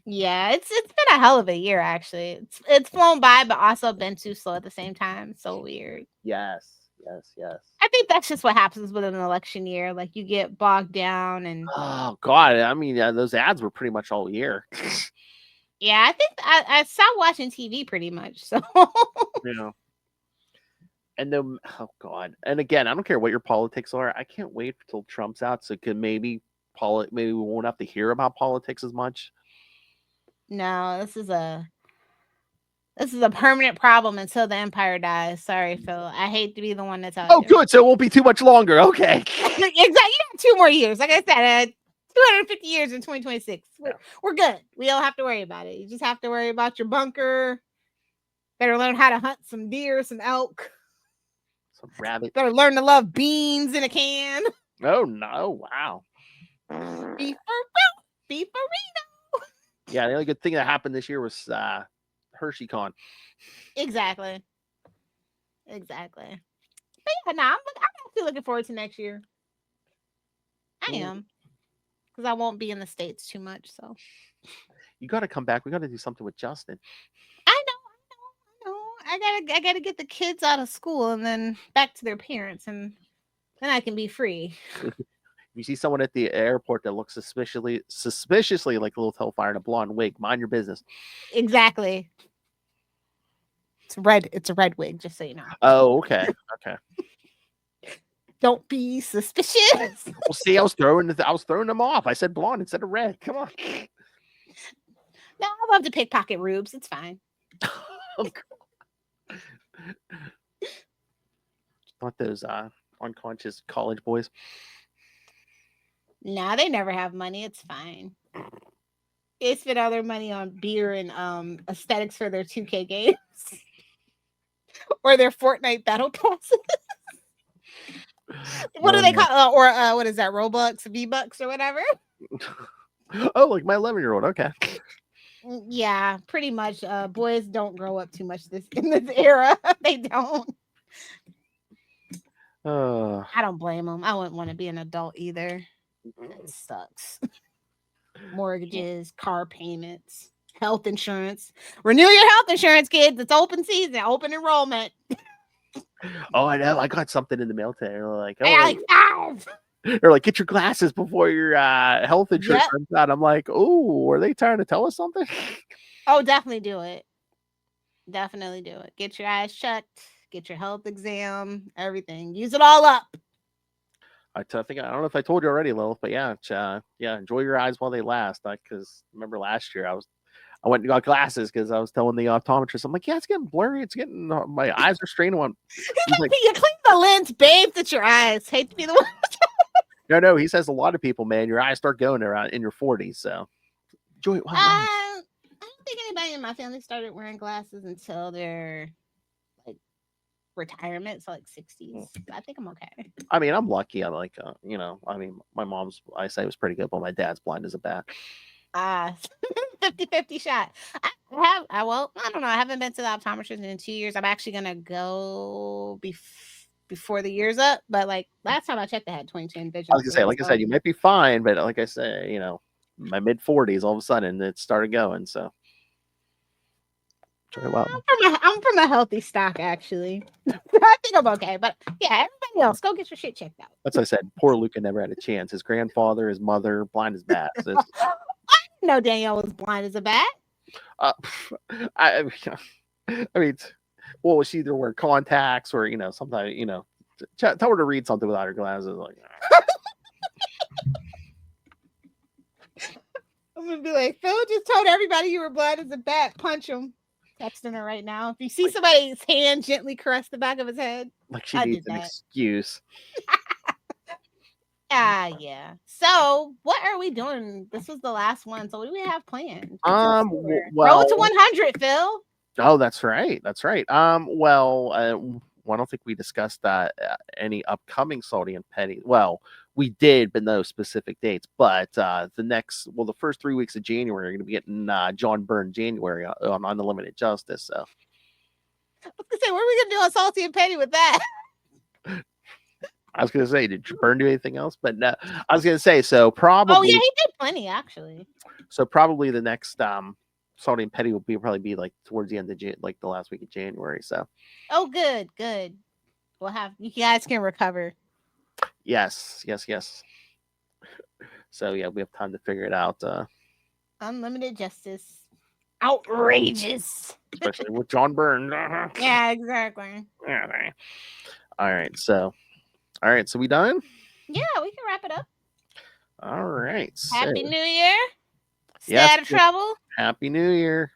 Yeah, it's been a hell of a year, actually. It's flown by, but also been too slow at the same time. So weird. Yes. I think that's just what happens with an election year. Like, you get bogged down and. Oh God! I mean, those ads were pretty much all year. Yeah, I think I stopped watching TV pretty much. So. Yeah. And then, oh God! And again, I don't care what your politics are. I can't wait until Trump's out, so maybe we won't have to hear about politics as much. No, this is a permanent problem until the empire dies. Sorry, Phil. I hate to be the one to tell you. Oh, good. So it won't be too much longer. Okay. Exactly. You got 2 more years. Like I said, 250 years in 2026. We're good. We don't have to worry about it. You just have to worry about your bunker. Better learn how to hunt some deer, some elk. Some rabbit. Better learn to love beans in a can. Oh, no. Wow. Beefarino. Yeah, the only good thing that happened this year was HersheyCon. Exactly. But yeah, I'm actually looking forward to next year. I am. Because I won't be in the States too much, so. You got to come back. We got to do something with Justin. I know. I gotta get the kids out of school and then back to their parents, and then I can be free. If you see someone at the airport that looks suspiciously like Lilith Hellfire in a blonde wig, mind your business. Exactly. It's red. It's a red wig, just so you know. Oh, okay. Don't be suspicious. Well, see, I was throwing them off. I said blonde instead of red. Come on. No, I love to pickpocket rubes. It's fine. Not those unconscious college boys. Nah, they never have money. It's fine. They spend all their money on beer and aesthetics for their 2K games or their Fortnite battle passes. What do they call? What is that? Robux, V-Bucks, or whatever. Oh, like my 11-year-old. Okay. Yeah, pretty much. Boys don't grow up too much in this era. They don't. I don't blame them. I wouldn't want to be an adult either. It sucks. Mortgages, car payments, health insurance. Renew your health insurance, kids. It's open season, open enrollment. Oh, I know. I got something in the mail today. They're like, They're like, get your glasses before your health insurance runs out. I'm like, oh, are they trying to tell us something? Oh, definitely do it. Definitely do it. Get your eyes checked. Get your health exam. Everything. Use it all up. I don't know if I told you already, Lilith, but yeah, enjoy your eyes while they last. Because remember last year I went and got glasses because I was telling the optometrist, I'm like, yeah, it's getting blurry. It's getting my eyes are straining on. He's like, you clean the lens, babe. That's your eyes. Hate to be the one. No, he says a lot of people, man, your eyes start going around in your 40s. So enjoy it. I don't think anybody in my family started wearing glasses until their retirement, so 60s. I think I'm okay. I mean, I'm lucky. I like, my mom's eyesight was pretty good, but my dad's blind as a bat. 50-50 shot. I don't know. I haven't been to the optometrist in 2 years. I'm actually gonna go before the year's up, but last time I checked, I had 20/10 vision. I was gonna say, like I said, you might be fine, but like I say, my mid 40s, all of a sudden it started going. So. I'm from a healthy stock, actually. I think I'm okay, but yeah, everybody else, go get your shit checked out. That's what I said. Poor Luca never had a chance. His grandfather, his mother, blind as bats. I didn't know Danielle was blind as a bat. I mean, well, she either wear contacts or sometimes tell her to read something without her glasses. Like, I'm gonna be like, Phil just told everybody you were blind as a bat. Punch him. Texting her right now. If you see somebody's hand gently caress the back of his head, like she needs an excuse. Yeah. So, what are we doing? This was the last one. So, what do we have planned? Road to 100, Phil. Oh, that's right. Well, I don't think we discussed any upcoming Salty and Petty. Well, we did, but no specific dates. But the first 3 weeks of January, you're going to be getting John Byrne January on Unlimited Justice. So, I was going to say, what are we going to do on Salty and Petty with that? I was going to say, did Byrne do anything else? But no, I was going to say, so probably. Oh, yeah, he did plenty, actually. So, probably the next Salty and Petty will probably be towards the end of the last week of January. So. Oh, good. We'll have you guys can recover. Yes. So yeah, we have time to figure it out. Unlimited Justice, outrageous, especially with John Byrne. Yeah, exactly. All right, so we done? Yeah, we can wrap it up. All right. Happy New Year. Stay out of trouble. Happy New Year.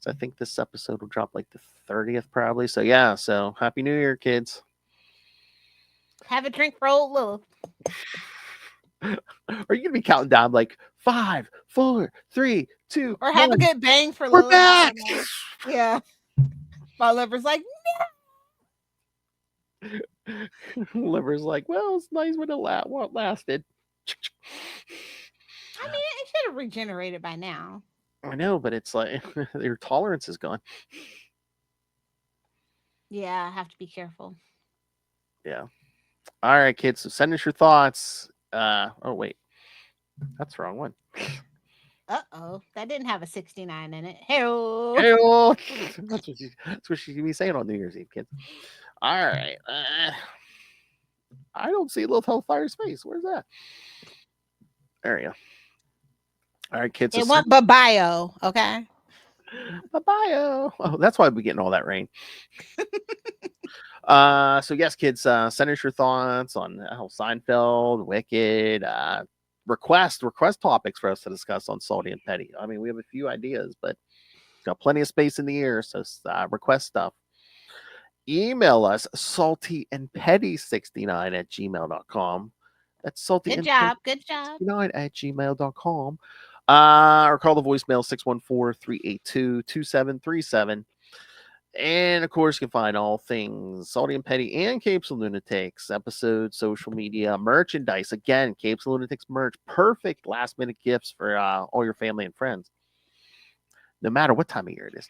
So I think this episode will drop the 30th probably. So yeah, so Happy New Year, kids. Have a drink for old Lilith. Are you gonna be counting down 5, 4, 3, 2, or have 1. A good bang for We're Lilith? Back. Yeah. My liver's like, no. Liver's well, it's nice when it lasted. I mean, it should have regenerated by now. I know, but it's like your tolerance is gone. Yeah, I have to be careful. Yeah. All right, kids. So send us your thoughts. Oh wait, that's the wrong one. Uh-oh. That didn't have a 69 in it. Hey-oh. Hey, that's what she can be saying on New Year's Eve, kids. All right. I don't see Little Hellfire's face. Where's that? There you go. All right, kids. So It won't bio, okay? Bye-bye. Oh, that's why we're getting all that rain. So yes, kids, send us your thoughts on how Seinfeld, Wicked, request topics for us to discuss on Salty and Petty. I mean, we have a few ideas, but it's got plenty of space in the air, so request stuff. Email us saltyandpetty69@gmail.com. That's salty Good and job. Good job. 69@gmail.com. Or call the voicemail 614-382-2737. And of course, you can find all things Salty and Petty and Capes and Lunatics, episodes, social media, merchandise. Again, Capes and Lunatics merch. Perfect last minute gifts for all your family and friends. No matter what time of year it is.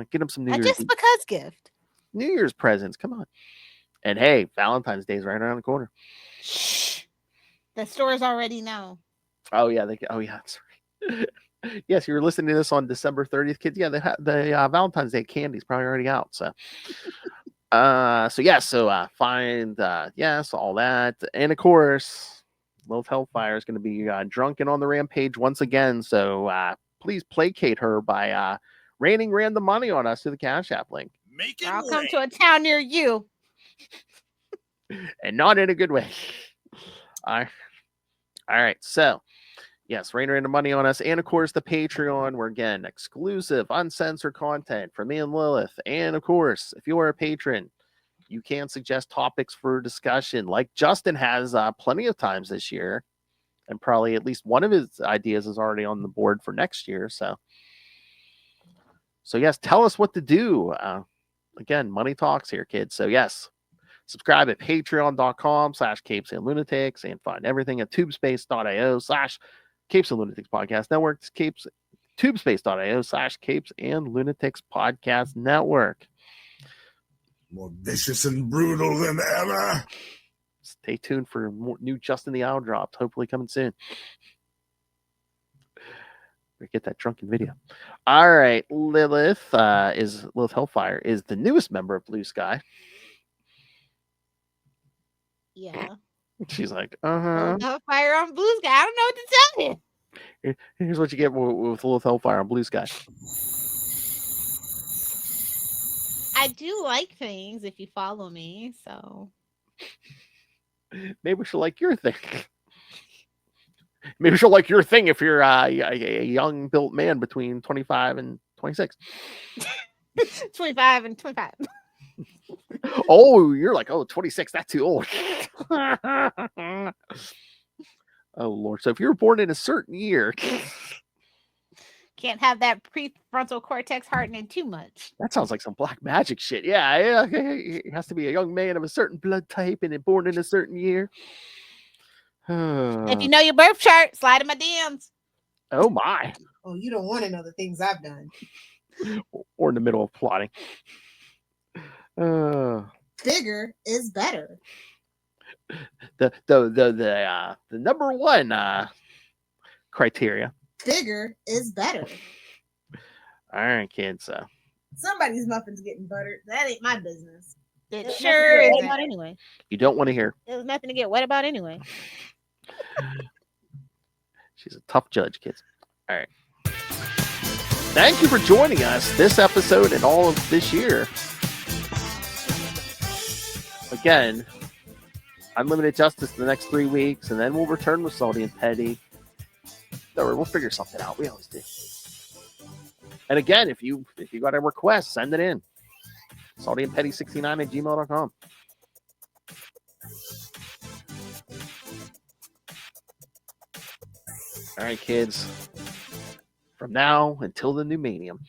Get them some A just because gift. New Year's presents. Come on. And hey, Valentine's Day is right around the corner. Shh. The stores already know. Oh, yeah. That's right. Yes, you were listening to this on December 30th, kids. Yeah, the Valentine's Day candy is probably already out. So, find all that, and of course, Lilith Hellfire is going to be drunken on the rampage once again. So, please placate her by raining random money on us through the Cash App link. Make it I'll come rain. to a town near you, and not in a good way. All right, so. Yes, rain random money on us. And of course, the Patreon, where again, exclusive, uncensored content from me and Lilith. And of course, if you are a patron, you can suggest topics for discussion, like Justin has plenty of times this year. And probably at least one of his ideas is already on the board for next year. So yes, tell us what to do. Again, money talks here, kids. So yes, subscribe at patreon.com/CapesandLunatics and find everything at tubespace.io/Capes and Lunatics Podcast Network. Tubespace.io/Capes and Lunatics Podcast Network. More vicious and brutal than ever. Stay tuned for more new Justin the Owl drops, hopefully coming soon. We get that drunken video. All right, Lilith Hellfire is the newest member of Blue Sky. Yeah. She's like, Fire on Blue Sky. I don't know what to tell you. Here's what you get with Lilith Hellfire on Blue Sky. I do like things if you follow me, so maybe she'll like your thing. Maybe she'll like your thing if you're a young built man between 25 and 26. 25 and 25. Oh, you're like, 26, that's too old. Oh, Lord. So if you were born in a certain year... Can't have that prefrontal cortex hardening too much. That sounds like some black magic shit. Yeah. It has to be a young man of a certain blood type and born in a certain year. If you know your birth chart, slide in my DMs. Oh, my. Oh, you don't want to know the things I've done. Or in the middle of plotting. Bigger is better. The number one criteria. Bigger is better. All right, kids. Somebody's muffin's getting buttered. That ain't my business. It sure is. What about Anyway, you don't want to hear. There's nothing to get wet about anyway. She's a tough judge, kids. All right. Thank you for joining us this episode and all of this year. Again, Unlimited Justice the next 3 weeks, and then we'll return with Salty and Petty. Don't worry, we'll figure something out. We always do. And again, if you got a request, send it in. saltyandpetty69@gmail.com. All right, kids. From now until the new Millennium.